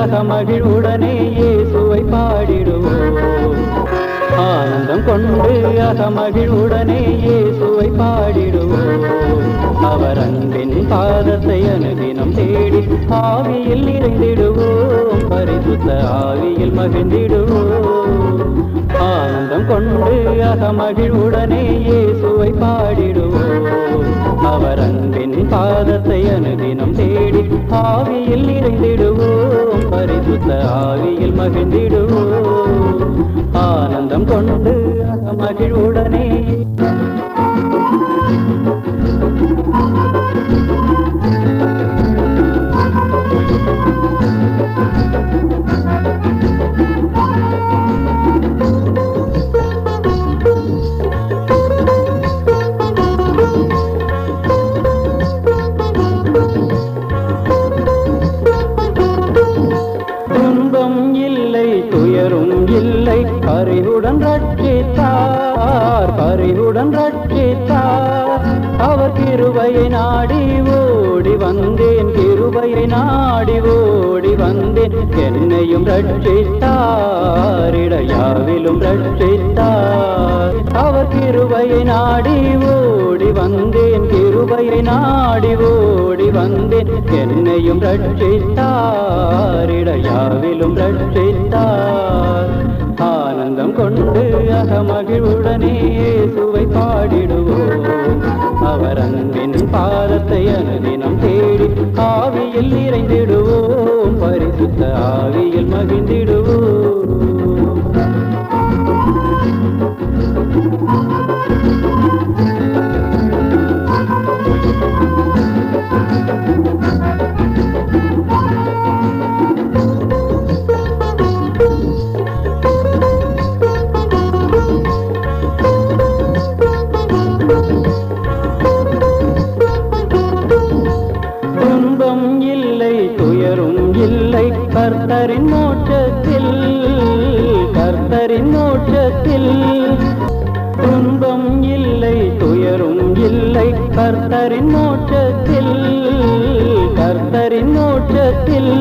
அகமகிழ்வுடனே இயேசுவை பாடிடுவோம். ஆனந்தம் கொண்டு அகமகிழ்வுடனே இயேசுவை பாடிடுவோம். அவர் அன்பின் பாதத்தை அனுதினம் தேடி ஆவியில் நிறைந்திடுவோம். பரிசுத்த ஆவியில் மகிழ்ந்திடுவோம். ஆனந்தம் கொண்டு அகமகிழ்வுடனே இயேசுவை பாடிடுவோம். அவர் அன்பின் பாதத்தை அனுதினம் தேடி ஆவியில் நிறைந்திடுவோம். பரிசுத்த ஆவியில் மகிழ்ந்திடுவோம். ஆனந்தம் கொண்டு அகமகிழ்வுடனே துன்பம் இல்லை துயரும் இல்லை பரிவுடன் ரட்சித்தார். பரிவுடன் ரட்சித்தார். அவர் கிருபையை நாடி ஓடி வந்தேன். கிருபையை நாடி ஓடி வந்தேன். என்னையும் ரட்சித்தார். இடையாவிலும் ரட்சித்தார். அவர் கிருபையை நாடி ஓடி வந்தேன். கிருபையை நாடி ஓடி வந்தேன். என்னையும் ரட்சித்தார். இடையாவிலும் ரட்சித்தார். ஆனந்தம் கொண்டு அகமகிழ்வுடனே இயேசுவை பாடிடுவோம். அவர் அன்பின் பாதத்தை அனுதினம் தேடி ஆவியில் நிறைந்திடுவோம். பரிசுத்த ஆவியில் மகிழ்ந்திடுவோம். துன்பம் இல்லை துயரும் இல்லை கர்த்தரின் மோட்சத்தில். கர்த்தரின் மோட்சத்தில் துன்பம் இல்லை துயரும் இல்லை கர்த்தரின் மோட்சத்தில். கர்த்தரின் மோட்சத்தில்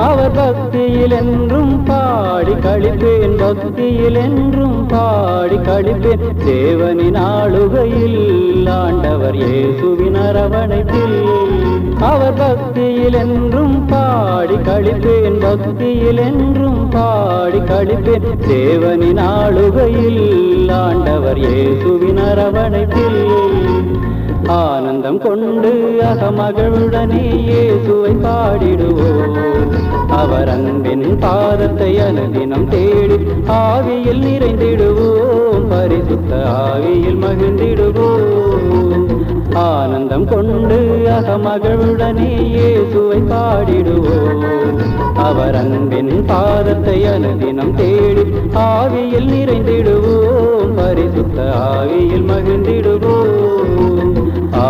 அவர் பக்தியில் என்றும் பாடி கழிப்பேன். பக்தியில் என்றும் பாடி கழிப்பேன். தேவனின் ஆளுகையில் ஆண்டவர் இயேசுவின் அரவணைப்பில். அவர் பக்தியில் என்றும் பாடி கழிப்பேன். பக்தியில் என்றும் பாடி கழிப்பேன். தேவனின் ஆளுகையில் ஆண்டவர் இயேசுவின் அரவணைப்பில். ஆனந்தம் கொண்டு அகமகிழ்வுடனே இயேசுவை பாடிடுவோம். அவர் அன்பின் பாதத்தை அனுதினம் தேடி ஆவியில் நிறைந்திடுவோம். பரிசுத்த ஆவியில் மகிழ்ந்திடுவோம். ஆனந்தம் கொண்டு அகமகிழ்வுடனே இயேசுவை பாடிடுவோம். அவர் அன்பின் பாதத்தை அனுதினம் தேடி ஆவியில் நிறைந்திடுவோம். பரிசுத்த ஆவியில் மகிழ்ந்திடுவோம். ஆ